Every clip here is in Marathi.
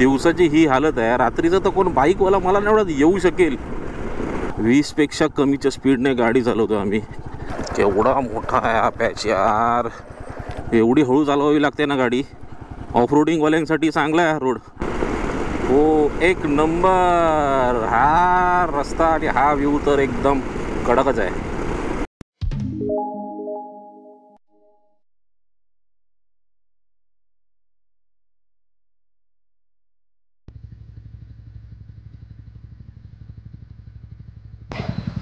दिवसाची ही हालत आहे, रात्रीचं तर कोण बाईकवाला मला नाही एवढं येऊ शकेल. 20 पेक्षा कमीच्या स्पीडने गाडी चालवतो आम्ही. केवढा मोठा आहे हा पॅच यार, एवढी हळू चालवावी लागते ना गाडी. ऑफरोडिंगवाल्यांसाठी चांगला आहे हा रोड. हो, एक नंबर हा रस्ता आणि हा व्ह्यू तर एकदम कडकच आहे.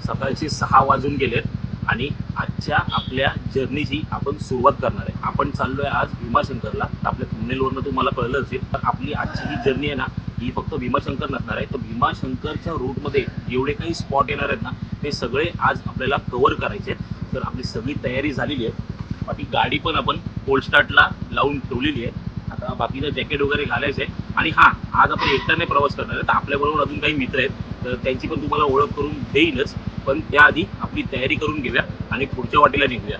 सकाळची 6 वाजून गेलेत आणि आजच्या आपल्या जर्नीची आपण सुरुवात करणार आहे. आपण चाललोय आज भीमाशंकरला. आपल्या थंबनेलवरनं तुम्हाला कळलं असेल, तर आपली आजची ही जर्नी आहे ना, ही फक्त भीमाशंकर नसणार आहे. तर भीमाशंकरच्या रूटमध्ये जेवढे काही स्पॉट येणार आहेत ना, ते सगळे आज आपल्याला कव्हर करायचे आहेत. तर आपली सगळी तयारी झालेली आहे. बाकी गाडी पण आपण कोल्ड स्टार्टला लावून ठेवलेली आहे. आता बाकीचं जॅकेट वगैरे घालायचं आहे. आणि हां, आज आपण एकट्याने प्रवास करणार आहे. तर आपल्याबरोबर अजून काही मित्र आहेत, तर त्यांची पण तुम्हाला ओळख करून देईनच. पण त्याआधी आपली तयारी करून घेऊया आणि पुढच्या वाटेला निघूया.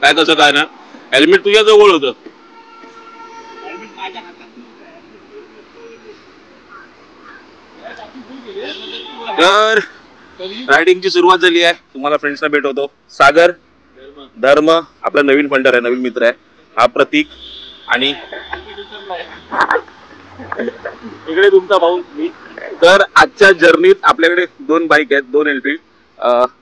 काय कसं काय ना, हेल्मेट तुझ्या जवळ होतं. तर रायडिंगची सुरुवात झाली आहे. तुम्हाला फ्रेंड्सना भेटवतो. सागर, धर्म आपला नवीन फंडर आहे, नवीन मित्र आहे. हा प्रतीक आणि इकडे तुमचा भाऊ मी. तर आजच्या जर्नीत आपल्याकडे 2 बाईक आहेत, 2 एनफिल्ड.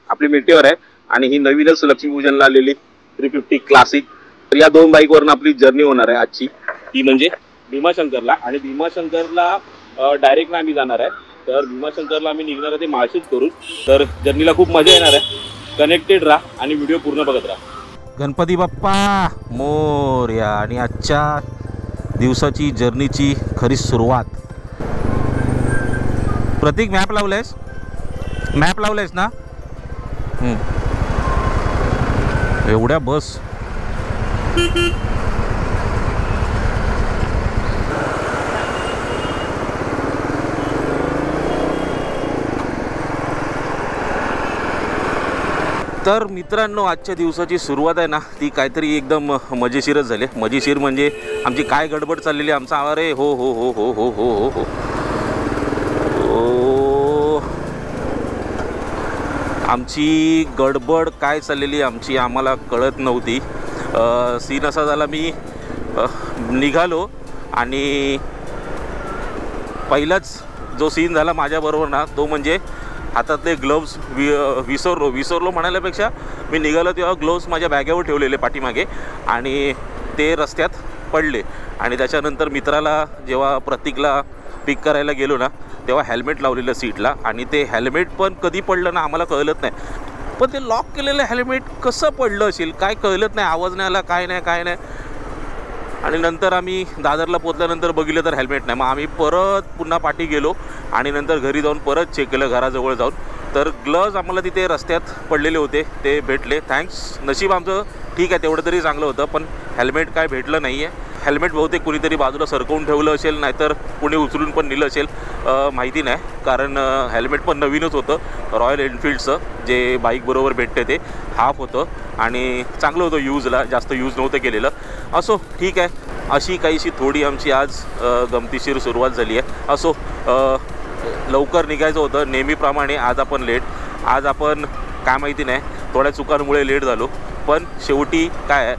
आपली मेटेवर आहे आणि ही नवीनच लक्ष्मीपूजनला आलेली 350 क्लासिक. तर या 2 बाईकवरून आपली जर्नी होणार आहे आजची. ती म्हणजे भीमाशंकरला. आणि भीमाशंकरला डायरेक्ट आम्ही जाणार आहे. तर भीमाशंकरला आम्ही निघणार आहे ते माळशेज करून. तर जर्नीला खूप मजा येणार आहे. कनेक्टेड राहा आणि व्हिडिओ पूर्ण बघत राहा. गणपती बाप्पा मोरया. आणि आजच्या दिवसाची जर्नीची खरी सुरुवात. प्रतीक, मॅप लावलायस? मॅप लावलायस ना? एवढ्या बस तर मित्रांनो, आजच्या दिवसाची सुरुवात आहे ना, ती काहीतरी एकदम मजेशीरच झाली. मजेशीर म्हणजे आमची काय गडबड चाललेली आमचा. अरे हो हो हो हो हो हो हो हो आमची गडबड काय चाललेली आमची आम्हाला कळत नव्हती. सीन असा झाला, मी निघालो आणि पहिलाच जो सीन झाला माझ्याबरोबर ना, तो म्हणजे हातातले ग्लोव्स विसरलो म्हणाल्यापेक्षा मी निघालो तेव्हा ग्लोव्स माझ्या बॅगेवर ठेवलेले पाठीमागे आणि ते रस्त्यात पडले. आणि त्याच्यानंतर मित्राला जेव्हा प्रतीकला पिक करायला गेलो ना, तेव्हा हेल्मेट लावलेलं सीटला आणि ते हेल्मेट पण कधी पडलं ना आम्हाला कळलंच नाही. पण ते लॉक केलेलं हेल्मेट कसं पडलं असेल काय कळलंच नाही. आवाज नाही आला, काय नाही. आणि नंतर आम्ही दादरला पोचल्यानंतर बघितलं तर हेल्मेट नाही. मग आम्ही परत पुन्हा पाठी गेलो आणि नंतर घरी जाऊन परत चेक केलं घराजवळ जाऊन. तर ग्लव्ज आम्हाला तिथे रस्त्यात पडलेले होते, ते भेटले. थँक्स. नशीब आमचं ठीक आहे, तेवढं तरी चांगलं होतं. पण हेल्मेट काय भेटलं नाही आहे. हेल्मेट बहुतेक कुणीतरी बाजूला सरकवून ठेवलं असेल, नाहीतर कुणी उचलून पण नेलं असेल, माहिती नाही. कारण हेल्मेट पण नवीनच होतं, रॉयल एनफिल्डचं जे बाईकबरोबर भेटते ते हाफ होतं आणि चांगलं होतं यूजला, जास्त यूज नव्हतं केलेलं. असो ठीक आहे. अशी काहीशी थोडी आमची आज गमतीशीर सुरुवात झाली आहे. असो, लवकर निघायचं होतं नेहमीप्रमाणे. आज आपण लेट. आज आपण काय माहिती नाही, थोड्या चुकांमुळे लेट झालो. पण शेवटी काय आहे,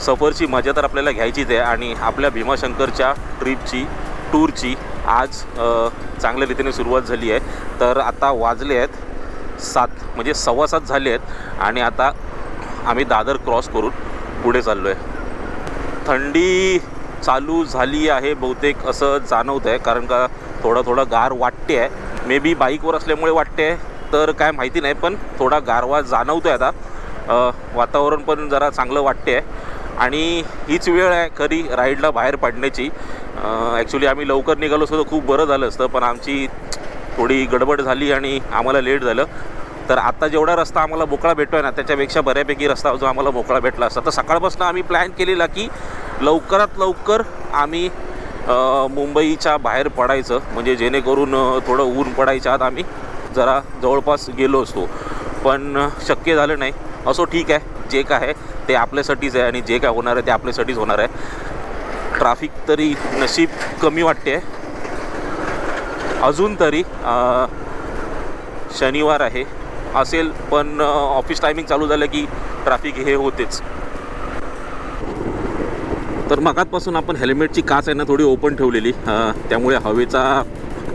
सफरची मजा तर आपल्याला घ्यायचीच आहे. आणि आपल्या भीमाशंकरच्या ट्रिपची टूरची आज चांगल्या रीतीने सुरुवात झाली आहे. तर आता वाजले आहेत 7, म्हणजे 7:15 झाले आहेत आणि आता आम्ही दादर क्रॉस करून पुढे चाललो आहे. थंडी चालू झाली आहे बहुतेक असं जाणवतं आहे, कारण का थोडं गार वाटते आहे. मे बी बाईकवर असल्यामुळे वाटते आहे तर काय माहिती नाही, पण थोडा गारवा जाणवतो आहे. आता वातावरण पण जरा चांगलं वाटते आहे आणि हीच वेळ आहे खरी राईडला बाहेर पडण्याची. ॲक्च्युली आम्ही लवकर निघालो असतो तर खूप बरं झालं असतं, पण आमची थोडी गडबड झाली आणि आम्हाला लेट झालं. तर आत्ता जेवढा रस्ता आम्हाला मोकळा भेटतो आहे ना, त्याच्यापेक्षा बऱ्यापैकी रस्ता जो आम्हाला मोकळा भेटला असता. तर सकाळपासून आम्ही प्लॅन केलेला की लवकरात लवकर आम्ही मुंबईच्या बाहेर पडायचं, म्हणजे जेणेकरून थोडं ऊन पडायच्या आत आम्ही जरा जवळपास गेलो असतो. पण शक्य झालं नाही. असो, ठीक आहे, जे काय आहे ते आपल्यासाठीच आहे आणि जे काय होणार आहे ते आपल्यासाठीच होणार आहे. ट्रॅफिक तरी नशीब कमी वाटते आहे अजून तरी. शनिवार आहे असेल, पण ऑफिस टायमिंग चालू झालं की ट्रॅफिक हे होतेच. तर मगातपासून आपण हेल्मेटची काच आहे ना थोडी ओपन ठेवलेली, त्यामुळे हवेचा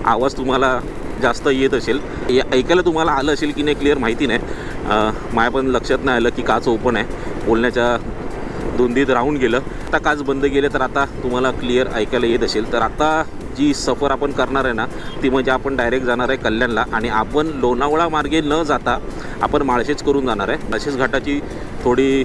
आवाज तुम्हाला जास्त येत असेल. ऐकायला तुम्हाला आलं असेल की नाही क्लिअर माहिती नाही. माझ्या पण लक्षात नाही आलं की काच ओपन आहे, बोलण्याच्या दोंदीत राहून गेलं. आता काच बंद केले तर आता तुम्हाला क्लिअर ऐकायला येत असेल. तर आता जी सफर आपण करणार आहे ना ती म्हणजे आपण डायरेक्ट जाणार आहे कल्याणला, आणि आपण लोणावळा मार्गे न जाता आपण माळशेज करून जाणार आहे. माळशेज घाटाची थोडी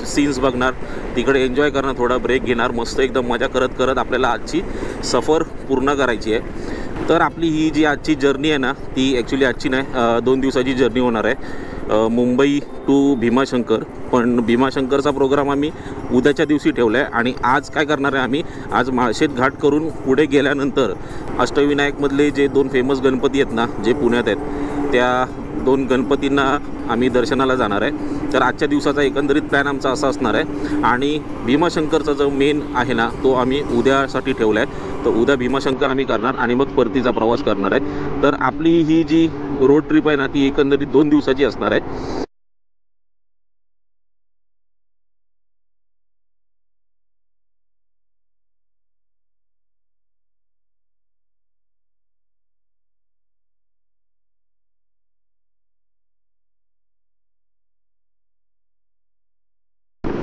सीन्स बघणार, तिकडे एन्जॉय करणार, थोडा ब्रेक घेणार, मस्त एकदम मजा करत करत आपल्याला आजची सफर पूर्ण करायची आहे. तर आपली ही जी आजची जर्नी आहे ना ती ॲक्च्युली आजची नाही, 2 दिवसाची जर्नी होणार आहे, मुंबई टू भीमाशंकर. पण भीमाशंकरचा प्रोग्राम आम्ही उद्याच्या दिवशी ठेवला आहे. आणि आज काय करणार आहे आम्ही, आज माळशेज घाट करून पुढे गेल्यानंतर अष्टविनायकमधले जे 2 फेमस गणपती आहेत ना जे पुण्यात आहेत, त्या 2 गणपतींना आम्ही दर्शनाला जाणार आहे. तर आजच्या दिवसाचा एकंदरीत प्लॅन आमचा असा असणार आहे. आणि भीमाशंकरचा जो मेन आहे ना तो आम्ही उद्यासाठी ठेवला आहे. तर उद्या भीमाशंकर आम्ही करणार आणि मग परतीचा प्रवास करणार आहे. तर आपली ही जी रोड ट्रिप आहे ना ती एकंदरीत 2 दिवसाची असणार आहे.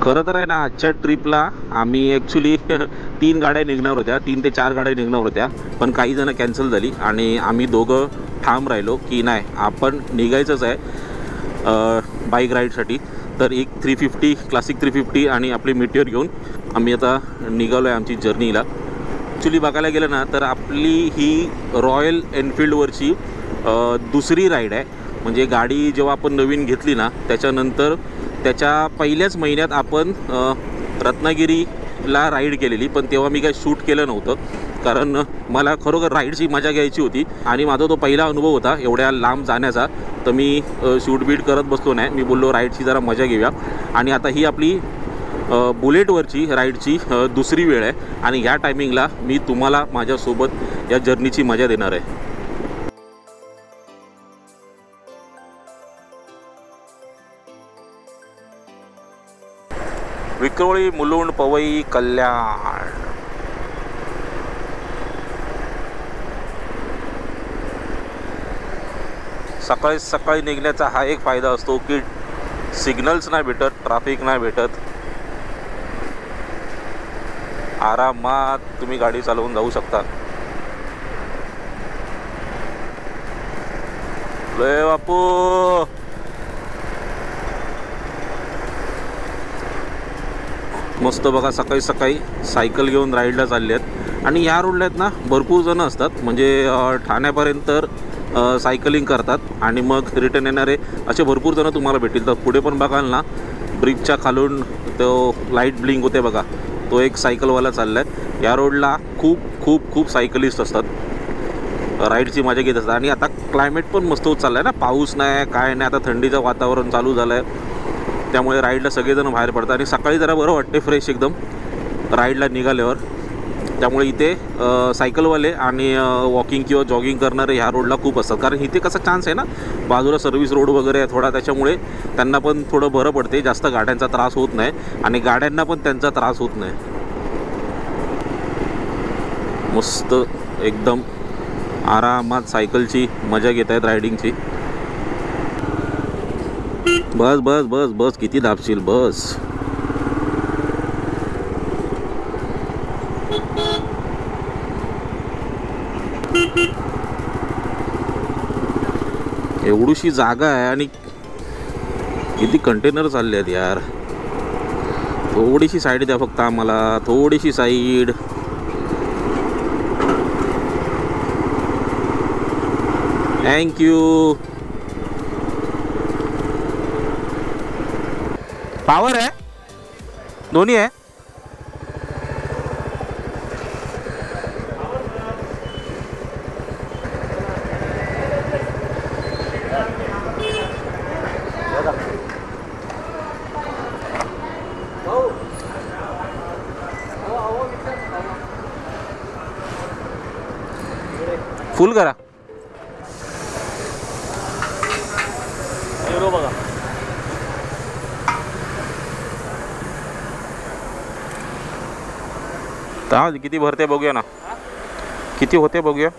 खरं तर आहे ना आजच्या ट्रिपला आम्ही ॲक्च्युली 3 गाड्या निघणार होत्या, 3 ते 4 गाड्या निघणार होत्या, पण काही जण कॅन्सल झाली आणि आम्ही दोघं ठाम राहिलो की नाही आपण निघायचंच आहे बाईक राईडसाठी. तर एक 350 क्लासिक 350 आणि आपली मिटिओर घेऊन आम्ही आता निघालो आहे आमची जर्नीला. ॲक्च्युली बघायला गेलं ना तर आपली ही रॉयल एनफिल्डवरची दुसरी राईड आहे. म्हणजे गाडी जेव्हा आपण नवीन घेतली ना त्याच्यानंतर त्याच्या पहिल्याच महिन्यात आपण रत्नागिरीला राईड केलेली, पण तेव्हा मी काही शूट केलं नव्हतं कारण मला खरोखर राईडची मजा घ्यायची होती आणि माझा तो पहिला अनुभव होता एवढ्या लांब जाण्याचा. तर मी शूट बीट करत बसलो नाही, मी बोललो राईडची जरा मजा घेऊया. आणि आता ही आपली बुलेटवरची राईडची दुसरी वेळ आहे आणि ह्या टायमिंगला मी तुम्हाला माझ्यासोबत या जर्नीची मजा देणार आहे. विक्रोळी, मुलुंड, पवई, कल्याण. सकाळी सकाळी निघण्याचा हा एक फायदा असतो की सिग्नल्स नाही भेटत, ट्रॅफिक नाही भेटत, आरामात तुम्ही गाडी चालवून जाऊ शकता. लय बापू, मस्त बघा सकाळी सकाळी सायकल घेऊन राईडला चालले आहेत. आणि ह्या रोडला आहेत ना भरपूर जणं असतात, म्हणजे ठाण्यापर्यंत सायकलिंग करतात आणि मग रिटर्न येणारे असे भरपूर जणं तुम्हाला भेटतील. तर पुढे पण बघाल ना ब्रिजच्या खालून तो लाईट ब्लिंक होते बघा, तो एक सायकलवाला चालला आहे. या रोडला खूप खूप खूप सायकलिस्ट असतात, राईडची मजा घेत असतात. आणि आता क्लायमेट पण मस्त होत चाललं आहे ना, पाऊस नाही काय नाही, आता थंडीचं वातावरण चालू झालं आहे, त्यामुळे राईडला सगळेजण बाहेर पडतात. आणि सकाळी जरा बरं वाटते फ्रेश एकदम राईडला निघाल्यावर. त्यामुळे इथे सायकलवाले आणि वॉकिंग किंवा जॉगिंग करणारे ह्या रोडला खूप असतात, कारण इथे कसा चान्स आहे ना बाजूला सर्व्हिस रोड वगैरे आहे थोडा, त्याच्यामुळे त्यांना पण थोडं बरं पडते, जास्त गाड्यांचा त्रास होत नाही आणि गाड्यांना पण त्यांचा त्रास होत नाही. मस्त एकदम आरामात सायकलची मजा घेत आहेत रायडिंगची. बस बस बस बस, किती दाबशील बस. एवढीशी जागा आहे आणि किती कंटेनर चालले आहेत यार. थोडीशी साईड द्या फक्त आम्हाला, थोडीशी साईड. थँक्यू. पॉवर आहे, दोन्ही आहे. फुल करा. बघा किती भरते बघूया ना, किती होते बघूया.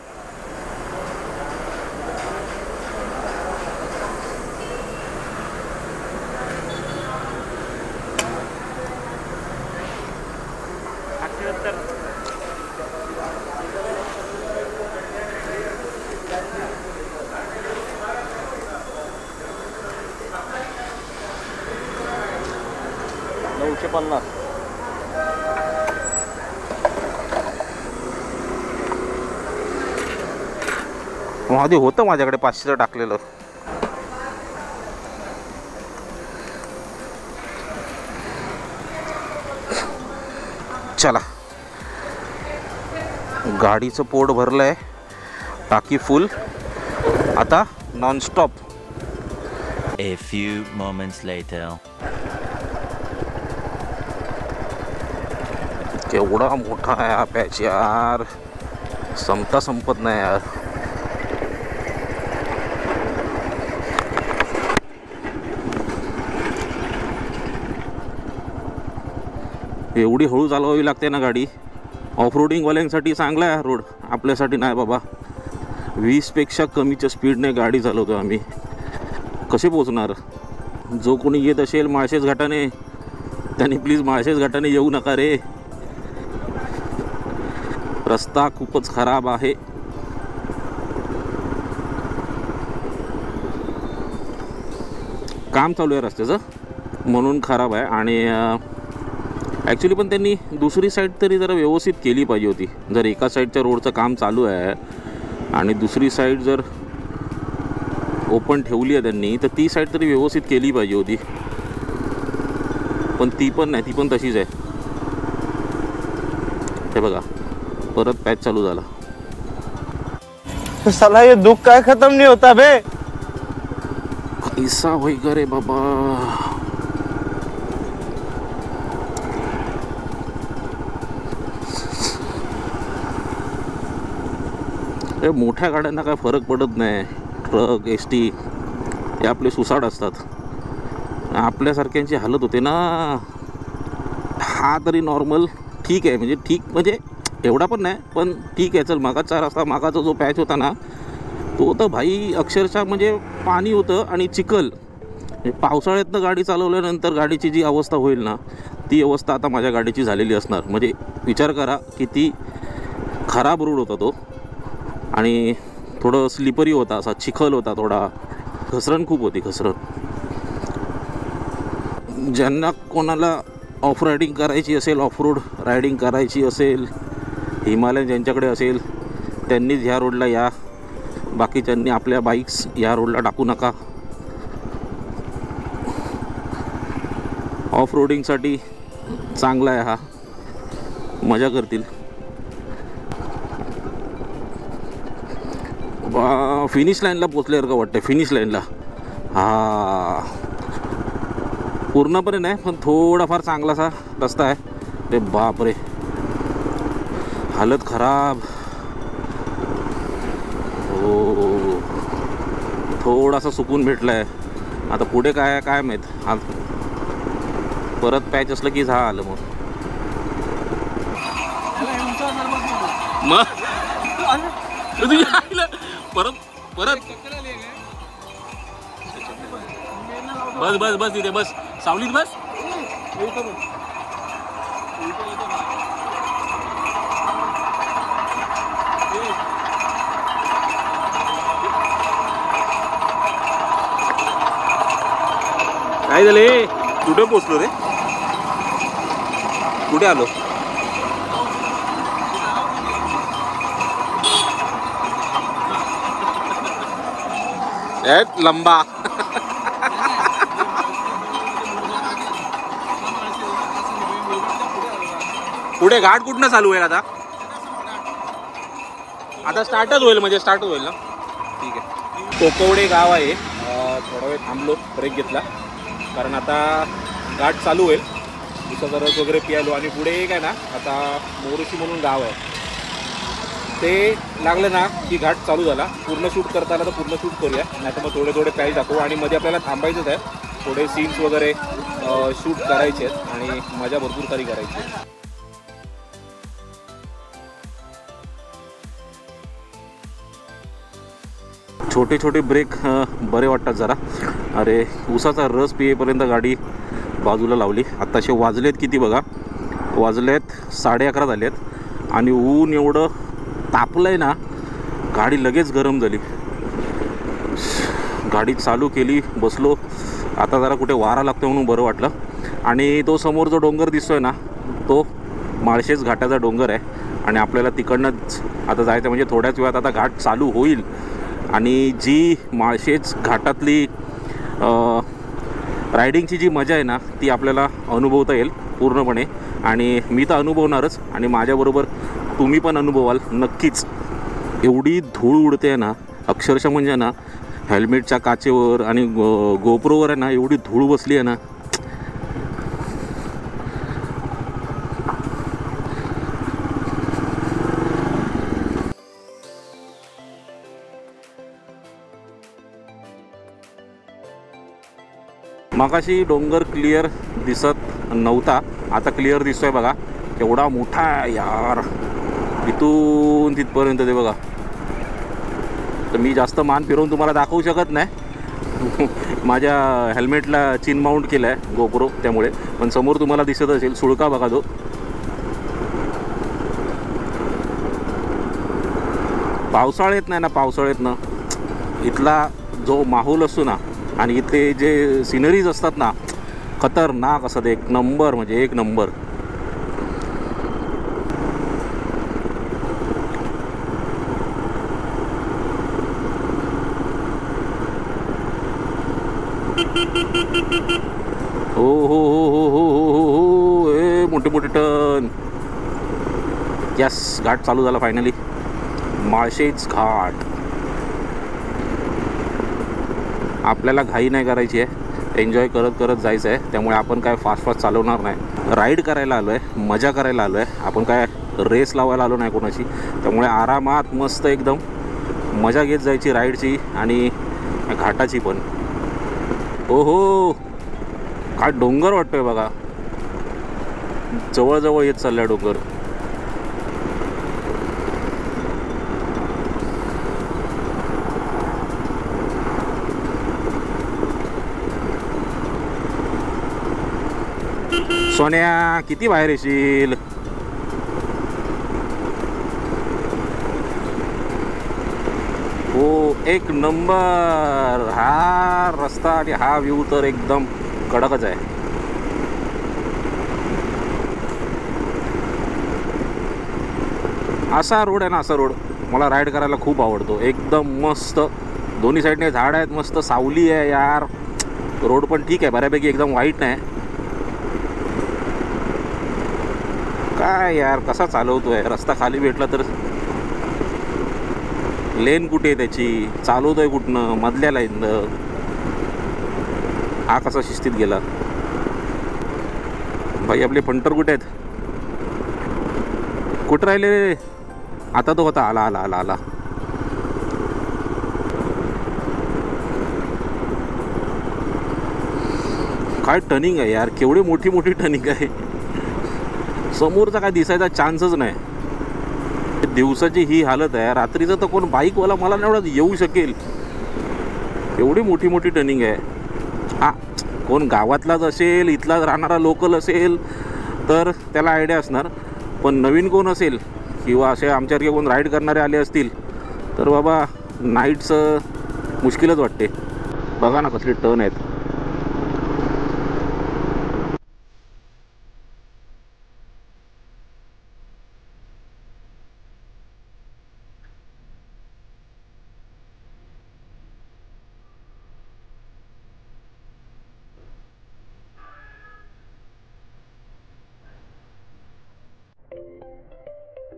आधी होतं माझ्याकडे 500चं टाकलेलं. चला, गाडीचं पोट भरलंय, टाकी फुल. आता nonstop. A few moments later. केवढा मोठा आहे हा पॅच यार, संपत नाही यार. एवढी हळू चालवावी लागते ना गाडी. ऑफरोडिंगवाल्यांसाठी चांगला आहे रोड, आपल्यासाठी नाही बाबा. 20पेक्षा कमीच्या स्पीडने गाडी चालवतो आम्ही. कसे पोचणार? जो कोणी येत असेल माळशेज घाटाने, त्यांनी प्लीज माळशेज घाटाने येऊ नका रे. रस्ता खूपच खराब आहे. काम चालू आहे रस्त्याचं म्हणून खराब आहे. आणि ॲक्च्युली पण त्यांनी दुसरी साईड तरी जरा व्यवस्थित केली पाहिजे होती. जर एका साईडच्या रोडचं काम चालू आहे आणि दुसरी साईड जर ओपन ठेवली आहे त्यांनी, तर ती साईड तरी व्यवस्थित केली पाहिजे होती. पण ती पण नाही, ती पण तशीच आहे. हे बघा, परत पॅच चालू झाला. साला ये दुख काय खत्म नहीं होता बे. कैसा होईगा रे बाबा. मोठ्या गाड्यांना काय फरक पडत नाही. ट्रक, एस टी हे आपले सुसाट असतात. आपल्यासारख्यांची हालत होते ना. हा तरी नॉर्मल ठीक आहे, म्हणजे ठीक म्हणजे एवढा पण नाही, पण ठीक आहे. चल, मागाचा रस्ता, मागाचा जो पॅच होता ना, तो तर भाई अक्षरशः म्हणजे पाणी होतं आणि चिखल. पावसाळ्यातनं गाडी चालवल्यानंतर गाडीची जी अवस्था होईल ना, ती अवस्था आता माझ्या गाडीची झालेली असणार. म्हणजे विचार करा किती खराब रोड होता तो. आणि थोडं स्लिपरी होता, असा चिखल होता, थोडा घसरण खूप होती, घसरण. ज्यांना कोणाला ऑफ रायडिंग करायची असेल, ऑफ रोड रायडिंग करायची असेल, हिमालयन ज्यांच्याकडे असेल, त्यांनीच ह्या रोडला या. बाकीच्यांनी आपल्या बाईक्स या रोडला टाकू नका. ऑफ रोडिंगसाठी चांगला आहे हा, मजा करतील. फिनिश लाईनला पोचल्यावर का वाटतं, फिनिश लाईनला. हा, पूर्णपणे नाही, पण थोडाफार चांगलासा रस्ता आहे. ते बापरे, हालत खराब. हो, थोडासा सुकून भेटला आहे. आता पुढे काय आहे काय माहीत. हा परत पॅच असलं की झालं मग. परत परत बस बस बस इथे बस, सावलीत बस. काय झाले, कुठे पोचलो रे, कुठे आलो. लंबा पुढे घाट कुठनं चालू होईल आता? आता स्टार्टच होईल म्हणजे स्टार्टच होईल ना. ठीक आहे. कोकवडे गाव आहे. थोडा वेळ थांबलो, ब्रेक घेतला कारण आता घाट चालू होईल. उसाचा रस वगैरे पियालो आणि पुढे एक आहे ना आता मोरुशी म्हणून गाव आहे, ते लागलं ना की घाट चालू झाला. पूर्ण शूट करता आला तर पूर्ण शूट करूया, नाही तर मग थोडे थोडे पॅच दाखवू. आणि मध्ये आपल्याला थांबायचंच आहे, थोडे सीन्स वगैरे शूट करायचे आहेत आणि मजा भरपूर सारी करायची आहे. छोटे छोटे ब्रेक बरे वाटतात जरा. अरे उसाचा रस पियेपर्यंत गाडी बाजूला लावली. आत्ताशे वाजलेत किती बघा, वाजलेत 11:30 झालेत आणि ऊन एवढं तापलं आहे ना, गाडी लगेच गरम झाली. गाडी चालू केली, बसलो. आता जरा कुठे वारा लागतो म्हणून बरं वाटलं. आणि तो समोर जो डोंगर दिसतो आहे ना, तो माळशेज घाटाचा डोंगर आहे आणि आपल्याला तिकडनंच आता जायचं. म्हणजे थोड्याच वेळात आता घाट चालू होईल आणि जी माळशेज घाटातली रायडिंगची जी मजा आहे ना, ती आपल्याला अनुभवता येईल पूर्णपणे. आणि मी तर अनुभवणारच आणि माझ्याबरोबर तुम्ही पण अनुभवाल नक्कीच. एवढी धूळ उडते ना अक्षरशः, म्हणजे ना हेल्मेटच्या काचेवर आणि गोप्रोवर आहे ना एवढी धूळ बसली आहे ना. मगाशी डोंगर क्लिअर दिसत नव्हता, आता क्लिअर दिसतोय बघा. एवढा मोठा आहे यार, इथून तिथपर्यंत ते बघा. तर मी जास्त मान फिरवून तुम्हाला दाखवू शकत नाही, माझ्या हेल्मेटला चिन माउंट केलं आहे गोप्रो त्यामुळे. पण समोर तुम्हाला दिसत असेल सुळका बघा तो. पावसाळ्यात नाही ना, पावसाळ्यात इथला जो माहोल असतो ना आणि इथले जे सिनरीज असतात ना, खतरनाक असतात. एक नंबर म्हणजे एक नंबर. हो हो हो हो हो हो हो हो, ए मोठे मोठे टन. यस, घाट चालू झाला फायनली, माळशेज घाट. आपल्याला घाई नाही करायची आहे, एन्जॉय करत करत जायचं आहे. त्यामुळे आपण काय फास्ट फास्ट चालवणार नाही. राईड करायला आलो आहे, मजा करायला आलो आहे आपण, काय रेस लावायला आलो नाही कोणाची. त्यामुळे आरामात मस्त एकदम मजा घेत जायची राईडची आणि घाटाची पण. ओहो, काय डोंगर वाटतोय बघा, जवळजवळ येत चाललाय डोंगर. सोन्या किती बाहेर येशील? हो, एक नंबर हा रस्ता आणि हा व्ह्यू तर एकदम कडकच आहे. असा रोड आहे ना, असा रोड मला राईड करायला खूप आवडतो. एकदम मस्त, दोन्ही साईडने झाड आहेत, मस्त सावली आहे यार. रोड पण ठीक आहे बऱ्यापैकी, एकदम वाईट नाही. काय यार कसा चालवतोय, रस्ता खाली भेटला तर. लेन कुठे आहे त्याची, चालवतोय कुठनं, मधल्या लाईन. हा कसा शिस्तीत गेला भाई. आपले फंटर कुठे आहेत, कुठं राहिले? आता तो होता, आला आला आला आला. काय टर्निंग आहे यार, केवढी मोठी मोठी टर्निंग आहे. समोरचा काय दिसायचा चान्सच नाही. दिवसाची ही हालत आहे, रात्रीचं तर कोण बाईकवाला मला नाही एवढं येऊ शकेल. एवढी मोठी मोठी टर्निंग आहे. हा, कोण गावातलाच असेल, इथलाच राहणारा लोकल असेल तर त्याला आयडिया असणार. पण नवीन कोण असेल किंवा असे आमच्यासारखे कोण राईड करणारे आले असतील तर बाबा नाईटचं मुश्किलच वाटते. बघा ना कसले टर्न आहेत.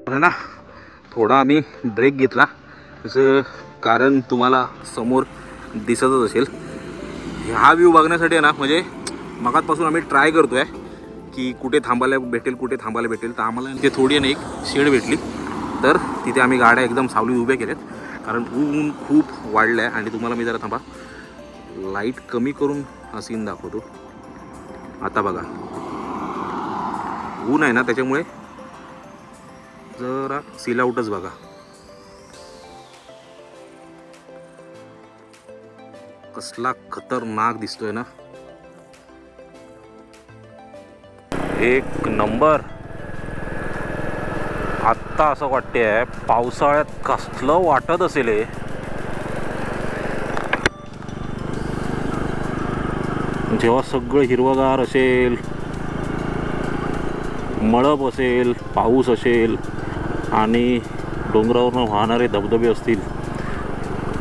ना थोडा आम्ही ब्रेक घेतला, त्याचं कारण तुम्हाला समोर दिसतच असेल. हा व्ह्यू बघण्यासाठी आहे ना, म्हणजे मगातपासून आम्ही ट्राय करतो आहे की कुठे थांबायला भेटेल तर आम्हाला तिथे थोडी नाही एक शेड भेटली, तर तिथे आम्ही गाड्या एकदम सावलीत उभ्या केल्यात, कारण ऊन खूप वाढलं आहे. आणि तुम्हाला मी जरा थांबा लाईट कमी करून हा सीन दाखवतो. आता बघा ऊन आहे ना, त्याच्यामुळे जरा सील आउटच बघा. कसला खतरनाक दिसतोय ना, एक नंबर. आत्ता असं वाटतंय पावसाळ्यात कसलं वाटत असेल हे. जेव्हा सगळं हिरवगार असेल, मळब असेल, पाऊस असेल आणि डोंगरावरून वाहणारे धबधबे असतील,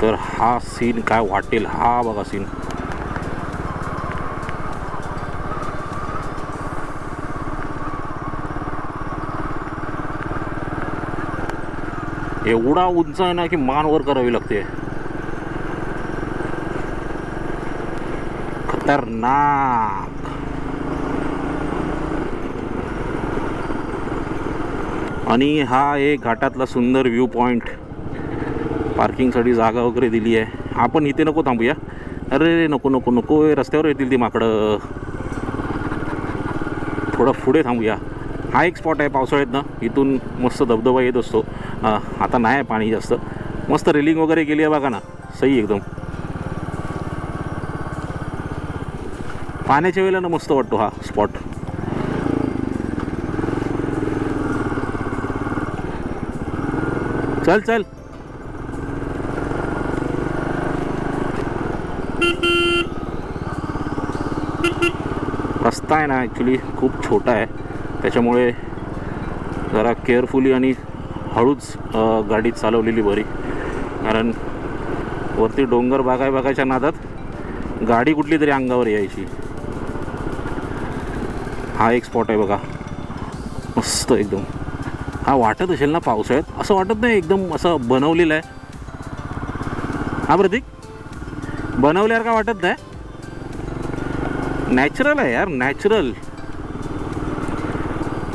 तर हा सीन काय वाटेल. हा बघा सीन. एवढा उंच आहे ना की मान वर करावी लागते. खतरनाक. आणि हा एक घाटातला सुंदर व्ह्यू पॉइंट. पार्किंगसाठी जागा वगैरे दिली आहे. आपण इथे नको थांबूया. अरे नको नको नको, रस्त्यावर येतील ती माकडं. थोडं पुढे थांबूया. हा एक स्पॉट आहे पावसाळ्यात ना, इथून मस्त धबधबा येत असतो. आता नाही आहे पाणी जास्त. मस्त रेलिंग वगैरे केली आहे बघा ना, सही एकदम. पाण्याच्या वेळेला ना मस्त वाटतो हा स्पॉट. चल चल. रस्ता आहे ना ॲक्च्युली खूप छोटा आहे, त्याच्यामुळे जरा केअरफुली आणि हळूच गाडी चालवलेली बरी. कारण वरती डोंगर बघायच्या नादात गाडी कुठली तरी अंगावर यायची. हा एक स्पॉट आहे बघा, मस्त एकदम. हा वाटत असेल ना पावसाळ्यात, असं वाटत नाही एकदम असं बनवलेलं आहे. हा प्रतीक, बनवल्यावर का वाटत नाही, नॅचरल आहे यार, नॅचरल.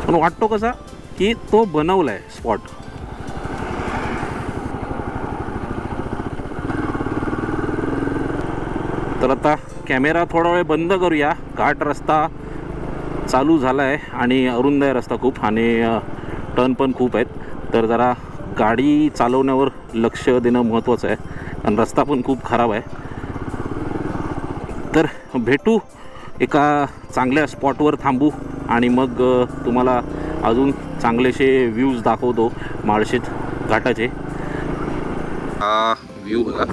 पण वाटतो कसा की तो बनवला आहे स्पॉट. तर आता कॅमेरा थोडा वेळ बंद करूया. घाट रस्ता चालू झाला आहे आणि अरुंद आहे रस्ता खूप, आणि टर्न पण खूप आहेत. तर जरा गाडी चालवण्यावर लक्ष देणं महत्त्वाचं आहे, कारण रस्ता पण खूप खराब आहे. तर भेटू एका चांगल्या स्पॉटवर, थांबू आणि मग तुम्हाला अजून चांगलेसे व्ह्यूज दाखवतो माळशेज घाटाचे. हा व्ह्यू बघा,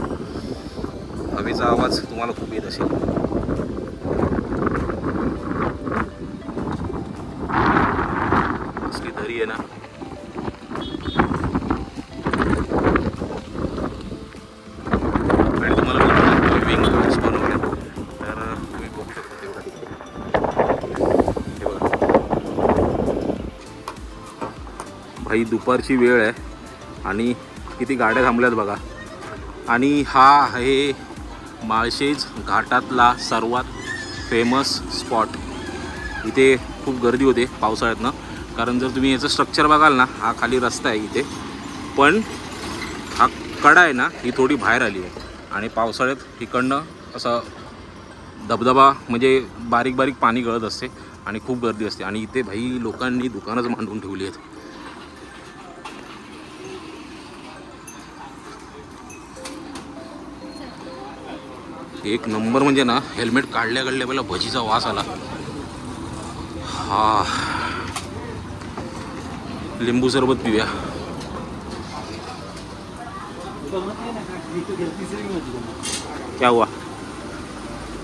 हवेचा आवाज तुम्हाला खूप येत असेल. असली दरी आहे ना. आणि तुम्हाला लिव्हिंग हाऊस बनवले, तर तुम्ही बघू शकता तेवढा तिकडे. भाई दुपारची वेळ आहे आणि किती गाड्या थांबल्यात बघा. आणि हा आहे माळशेज घाटातला सर्वात फेमस स्पॉट. इथे खूप गर्दी होते पावसाळ्यात ना, कारण जर तुम्ही याचं स्ट्रक्चर बघाल ना, हा खाली रस्ता आहे इथे, पण हा कडा आहे ना ही थोडी बाहेर आली आहे. आणि पावसाळ्यात इकडनं असं धबधबा म्हणजे बारीक बारीक पाणी गळत असते आणि खूप गर्दी असते. आणि इथे भाई लोकांनी दुकानच मांडून ठेवली आहेत. एक नंबर. म्हणजे ना हेल्मेट काढल्या पहिला भजीचा वास आला. हा लिंबू सरबत पिऊया. क्या हुआ?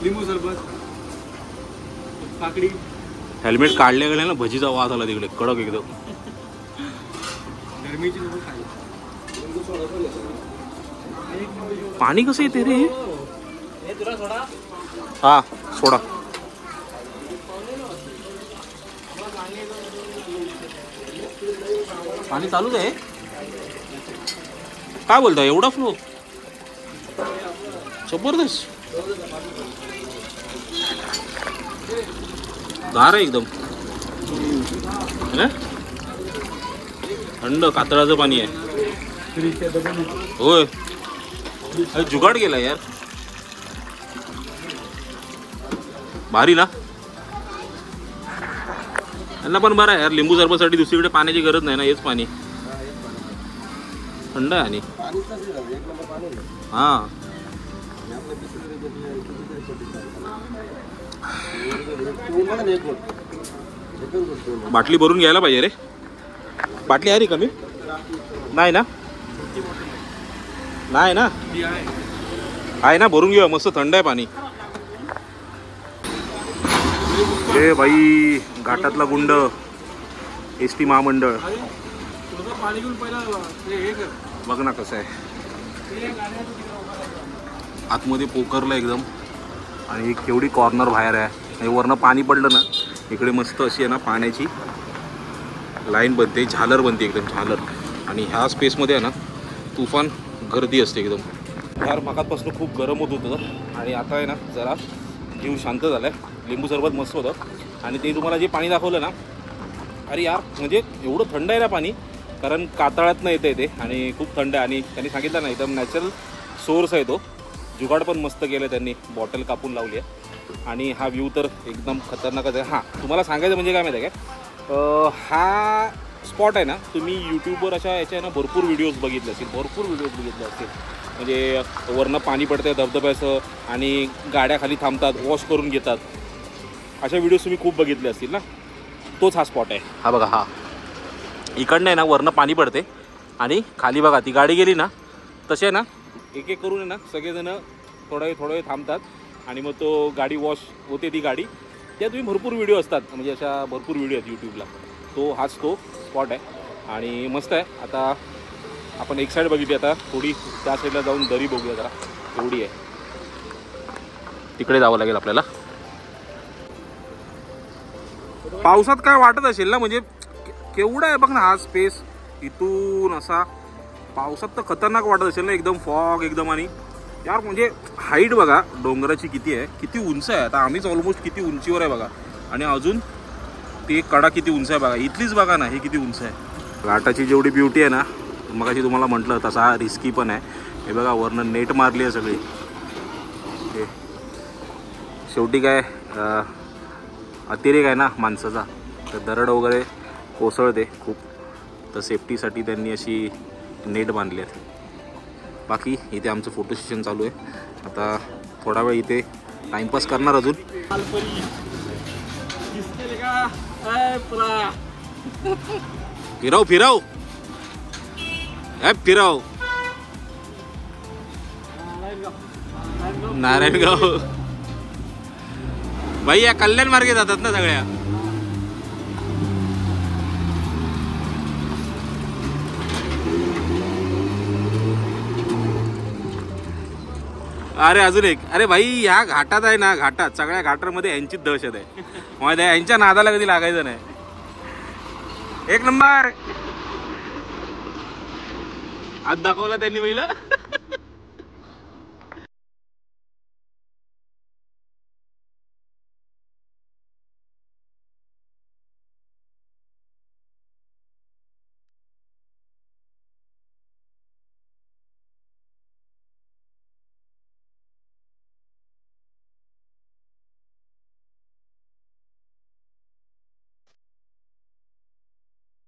लिंबू सरबत, काकडी. हेल्मेट काढल्या ना भजीचा वास आला तिकडे, कडक एकदम. गरमीची पाणी कसं येते रे? हा सोडा. पाणी चालूच आहे. काय बोलता एवढा फ्लो जबरदस्त गार आहे एकदम है ना? थंड कातळाचं पाणी आहे. होय अरे जुगाड गेला यार. भारी ना. यांना पण बरं आहे यार. लिंबू सरबतसाठी दुसरीकडे पाण्याची गरज नाही ना. हेच पाणी थंड आहे. आणि हां बाटली भरून घ्यायला पाहिजे रे. बाटली आहे रे कमी नाही ना. नाही ना आहे ना. भरून घेऊया. मस्त थंड आहे पाणी. ए भाई घाटातला गुंड एस टी महामंडळ पाणी घेऊन पहिला हे कर. बघ ना कसं आहे. आतमध्ये पोखरला एकदम. आणि केवढी कॉर्नर बाहेर आहे. आणि वरनं पाणी पडलं ना इकडे मस्त अशी आहे ना पाण्याची लाईन बनते. झालर बनते एकदम झालर. आणि ह्या स्पेसमध्ये आहे ना तुफान गर्दी असते एकदम. यार मगातपासून खूप गरम होत होतं आणि आता आहे ना जरा जीव शांत झाला आहे. लिंबू सरबत मस्त होतं. आणि ते तुम्हाला जे पाणी दाखवलं ना अरे यार म्हणजे एवढं थंड आहे ना पाणी. कारण कातळातनं येतं ते आणि खूप थंड आहे. आणि त्यांनी सांगितलं ना एकदम नॅचरल सोर्स आहे तो. जुगाड पण मस्त केलं त्यांनी. बॉटल कापून लावली आहे. आणि हा व्ह्यू तर एकदम खतरनाकच आहे. हां तुम्हाला सांगायचं म्हणजे काय माहिती आहे काय. हा स्पॉट आहे ना तुम्ही यूट्यूबवर अशा याच्या ना भरपूर व्हिडिओज बघितले असतील. म्हणजे वरनं पाणी पडतं धबधब्याचं आणि गाड्या खाली थांबतात वॉश करून घेतात. अशा व्हिडिओज तुम्ही खूप बघितले असतील ना. तोच हा स्पॉट आहे. हा बघा हा इकडनं आहे ना वरनं पाणी पडते आणि खाली बघा ती गाडी गेली ना तसे ना एक एक करून आहे ना सगळेजण थोडा वेळ थांबतात. आणि मग तो गाडी वॉश होते ती गाडी. त्या तुम्ही भरपूर व्हिडिओ असतात म्हणजे अशा भरपूर व्हिडिओ आहेत यूट्यूबला. हाच तो स्पॉट आहे आणि मस्त आहे. आता आपण एक साईड बघितली. आता थोडी त्या साईडला जाऊन दरी बघूया जरा एवढी आहे. तिकडे जावं लागेल आपल्याला. पावसात काय वाटत असेल ना म्हणजे केवढा आहे बघ ना हा स्पेस. इथून असा पावसात तर खतरनाक वाटत असेल ना. एकदम फॉग एकदम. आणि यार म्हणजे हाईट बघा डोंगराची किती आहे. किती उंच आहे. आता आम्हीच ऑलमोस्ट किती उंचीवर आहे बघा. आणि अजून ते कडा किती उंच आहे बघा. इथलीच बघा ना हे किती उंच आहे. घाटाची जेवढी ब्युटी आहे ना मगाशी तुम्हाला म्हटलं तसा रिस्की पण आहे. हे बघा वरनं नेट मारली आहे सगळी. शेवटी काय अतिरेक आहे ना माणसाचा. तर दरड वगैरे कोसळते खूप. तर सेफ्टीसाठी त्यांनी अशी नेट बांधली आहे. बाकी इथे आमचं फोटो सेशन चालू आहे. आता थोडा वेळ इथे टाईमपास करणार अजून. फिरव फिरव फिरव. नारायणगाव भाई या कल्याण मार्गे जातात ना सगळ्या. अरे अजून एक. अरे भाई ह्या घाटात आहे ना घाटात सगळ्या घाटामध्ये यांचीच दहशत आहे. माहिती आहे यांच्या नादाला कधी लागायचं नाही. एक नंबर आज दाखवला त्यांनी पहिलं.